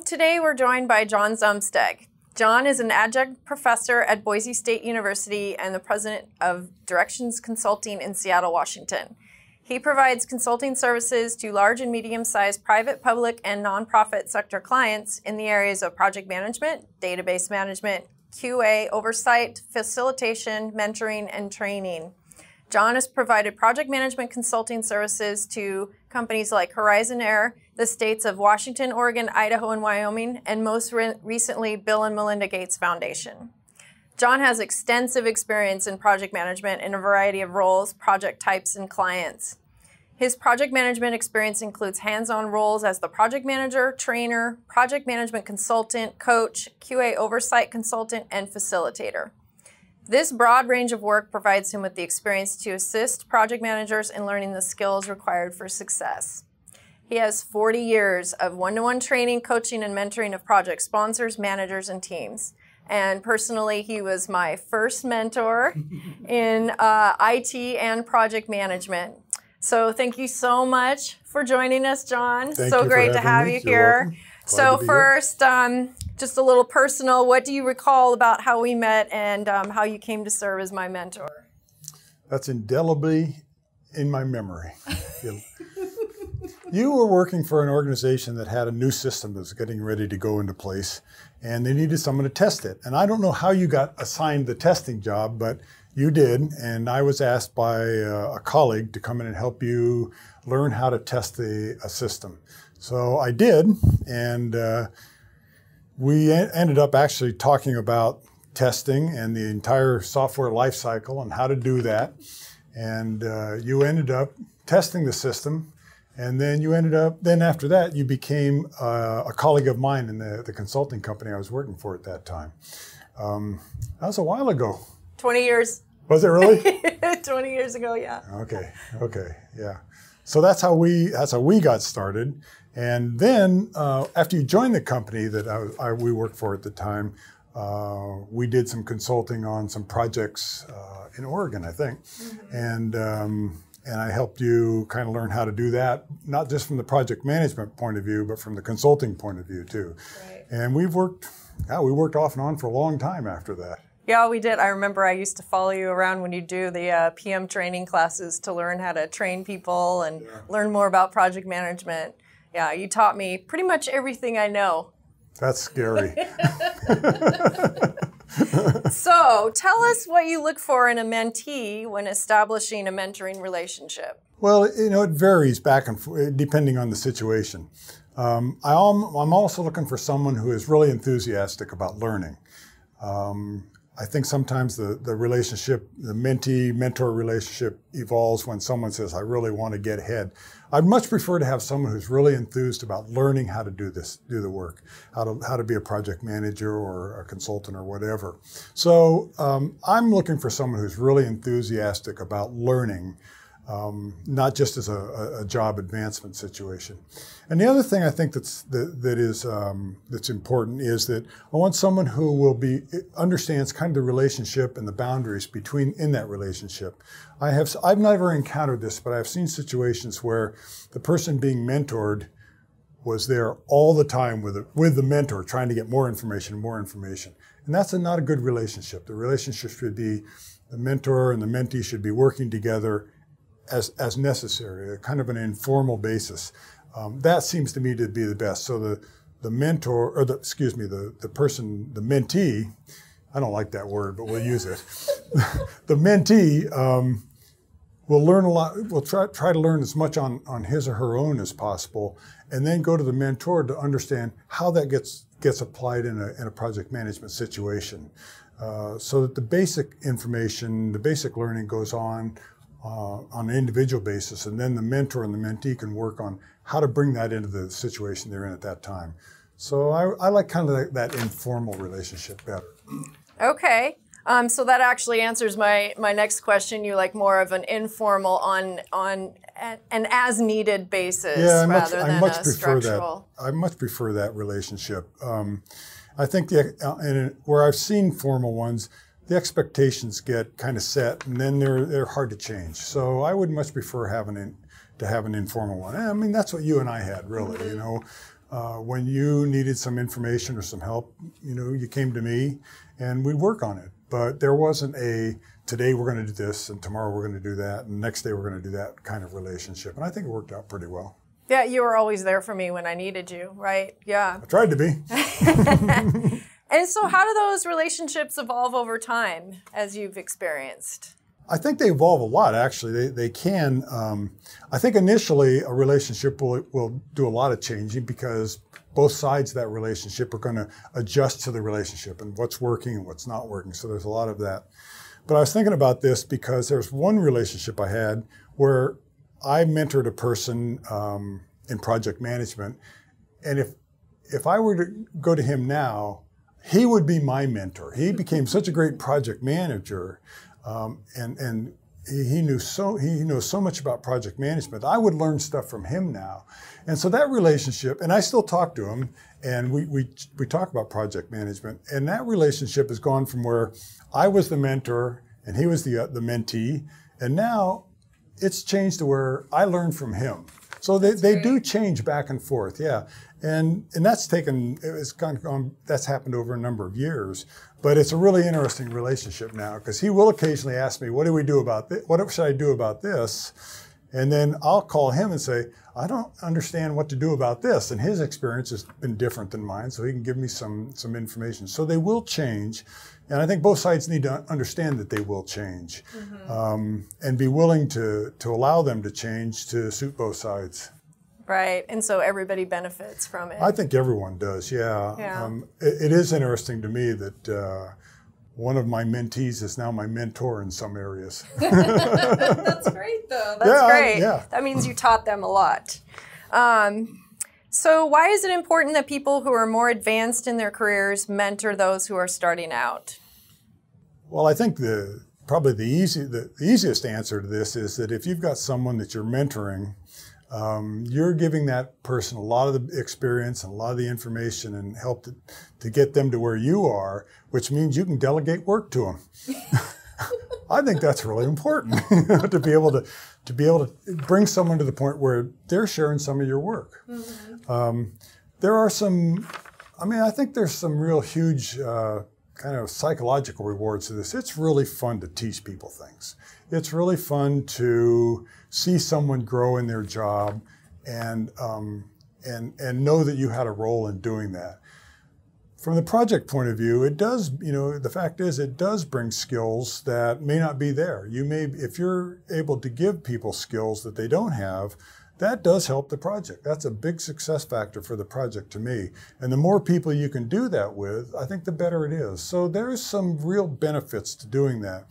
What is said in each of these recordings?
Today we're joined by John Zumsteg. John is an adjunct professor at Boise State University and the president of Directions Consulting in Seattle, Washington. He provides consulting services to large and medium-sized private, public, and nonprofit sector clients in the areas of project management, database management, QA oversight, facilitation, mentoring, and training. John has provided project management consulting services to companies like Horizon Air, the states of Washington, Oregon, Idaho, and Wyoming, and most recently, Bill and Melinda Gates Foundation. John has extensive experience in project management in a variety of roles, project types, and clients. His project management experience includes hands-on roles as the project manager, trainer, project management consultant, coach, QA oversight consultant, and facilitator. This broad range of work provides him with the experience to assist project managers in learning the skills required for success. He has 40 years of one-to-one training, coaching, and mentoring of project sponsors, managers, and teams. And personally, he was my first mentor in IT and project management. So thank you so much for joining us, John. So great to have you here. So first, just a little personal, what do you recall about how we met and how you came to serve as my mentor? That's indelibly in my memory. You were working for an organization that had a new system that was getting ready to go into place, and they needed someone to test it. And I don't know how you got assigned the testing job, but you did, and I was asked by a colleague to come in and help you learn how to test a system. So I did, and we ended up actually talking about testing and the entire software lifecycle and how to do that. And you ended up testing the system, and then you ended up, then after that, you became a colleague of mine in the consulting company I was working for at that time. That was a while ago. 20 years. Was it really? 20 years ago, yeah. Okay, yeah. So that's how we got started. And then after you joined the company that we worked for at the time, we did some consulting on some projects in Oregon, I think. Mm-hmm. And I helped you kind of learn how to do that, not just from the project management point of view, but from the consulting point of view too. Right. And we worked off and on for a long time after that. Yeah, we did. I remember I used to follow you around when you do the PM training classes to learn how to train people and learn more about project management. Yeah, you taught me pretty much everything I know. That's scary. So tell us what you look for in a mentee when establishing a mentoring relationship. Well, it varies back and forth depending on the situation. I'm also looking for someone who is really enthusiastic about learning. I think sometimes the relationship, the mentee-mentor relationship evolves when someone says, I really want to get ahead. I'd much prefer to have someone who's really enthused about learning how to do the work, how to be a project manager or a consultant or whatever. So I'm looking for someone who's really enthusiastic about learning, not just as a job advancement situation. And the other thing I think that's important is that I want someone who understands kind of the relationship and the boundaries in that relationship. I've never encountered this, but I've seen situations where the person being mentored was there all the time with the mentor, trying to get more information. And that's not a good relationship. The relationship should be the mentor and the mentee should be working together as necessary, kind of an informal basis. That seems to me to be the best. So the mentor, or the person, the mentee, I don't like that word, but we'll use it. The mentee will learn a lot, will try to learn as much on his or her own as possible, and then go to the mentor to understand how that gets applied in a project management situation. So that the basic information, the basic learning goes on an individual basis, and then the mentor and the mentee can work on how to bring that into the situation they're in at that time. So I like kind of that informal relationship better. Okay. So that actually answers my next question. You like more of an informal on an as-needed basis rather than a structural. I much prefer that relationship. I think where I've seen formal ones, the expectations get kind of set, and then they're hard to change. So I would much prefer having an informal one. I mean, that's what you and I had, really. You know, When you needed some information or some help, you came to me and we'd work on it. But there wasn't a, today we're going to do this and tomorrow we're going to do that and next day we're going to do that kind of relationship. And I think it worked out pretty well. Yeah, you were always there for me when I needed you, right? Yeah. I tried to be. And so how do those relationships evolve over time as you've experienced? I think they evolve a lot, actually. They can. I think initially a relationship will do a lot of changing because both sides of that relationship are going to adjust to the relationship and what's working and what's not working. So there's a lot of that. But I was thinking about this because there's one relationship I had where I mentored a person in project management. And if I were to go to him now, he would be my mentor. He became such a great project manager. And he knows so much about project management. I would learn stuff from him now. And so that relationship, and I still talk to him, and we talk about project management. And that relationship has gone from where I was the mentor and he was the mentee, and now it's changed to where I learn from him. So they do change back and forth, yeah. And that's that's happened over a number of years. But it's a really interesting relationship now because he will occasionally ask me, what do we do about this? What should I do about this? And then I'll call him and say, I don't understand what to do about this. And his experience has been different than mine, so he can give me some information. So they will change. And I think both sides need to understand that they will change, and be willing to allow them to change to suit both sides. Right, and so everybody benefits from it. I think everyone does, yeah. It is interesting to me that one of my mentees is now my mentor in some areas. That's great, though. That's great. Yeah. That means you taught them a lot. So why is it important that people who are more advanced in their careers mentor those who are starting out? Well, I think probably the easiest answer to this is that if you've got someone that you're mentoring, you're giving that person a lot of the experience and a lot of the information and help to get them to where you are, which means you can delegate work to them. I think that's really important to be able to bring someone to the point where they're sharing some of your work. There are I think there's some real huge kind of psychological rewards to this. It's really fun to teach people things. It's really fun to see someone grow in their job and know that you had a role in doing that. From the project point of view, it does, the fact is it does bring skills that may not be there. If you're able to give people skills that they don't have, that does help the project. That's a big success factor for the project to me. And the more people you can do that with, I think the better it is. So there's some real benefits to doing that.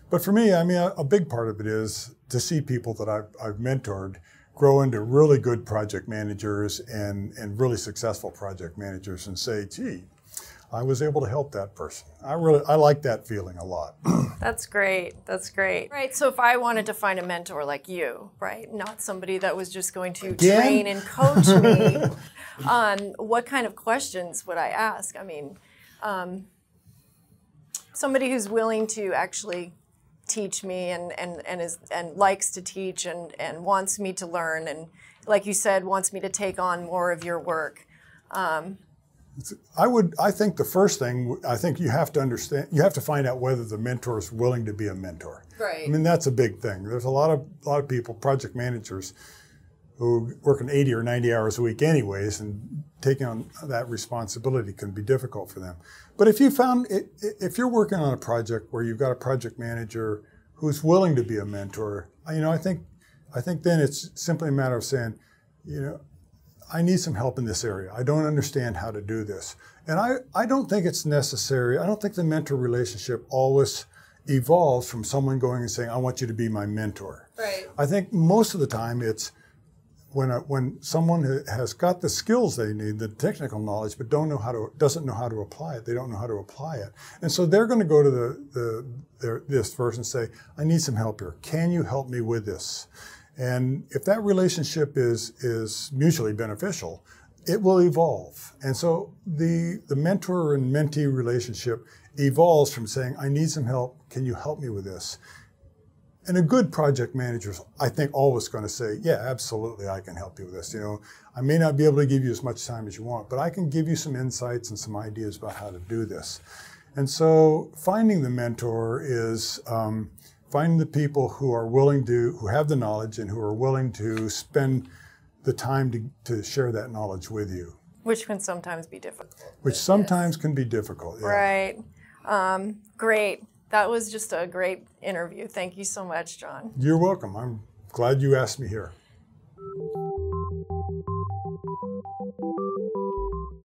But for me, a big part of it is to see people that I've mentored grow into really good project managers and really successful project managers and say, gee, I was able to help that person. I like that feeling a lot. That's great. That's great. Right. So if I wanted to find a mentor like you, right, not somebody that was just going to train and coach me, what kind of questions would I ask? Somebody who's willing to actually teach me and likes to teach and wants me to learn and, like you said, wants me to take on more of your work. I think the first thing, you have to understand, you have to find out whether the mentor is willing to be a mentor. Right. That's a big thing. There's a lot of people, project managers, who work 80 or 90 hours a week anyways, and taking on that responsibility can be difficult for them. But if you're working on a project where you've got a project manager who's willing to be a mentor, I think then it's simply a matter of saying, I need some help in this area. I don't understand how to do this. And I don't think it's necessary. I don't think the mentor relationship always evolves from someone going and saying, I want you to be my mentor. Right. I think most of the time it's when someone has got the skills they need, the technical knowledge, but doesn't know how to apply it. They don't know how to apply it. And so they're going to go to this person and say, I need some help here. Can you help me with this? And if that relationship is mutually beneficial, it will evolve. And so the mentor and mentee relationship evolves from saying, I need some help. Can you help me with this? And a good project manager is, I think, always going to say, yeah, absolutely, I can help you with this. You know, I may not be able to give you as much time as you want, but I can give you some insights and some ideas about how to do this. And so finding the mentor is finding the people who are willing to, who have the knowledge and who are willing to spend the time to share that knowledge with you. Which can sometimes be difficult. Which sometimes can be difficult. Yeah. Right. Great. That was just a great interview. Thank you so much, John. You're welcome. I'm glad you asked me here.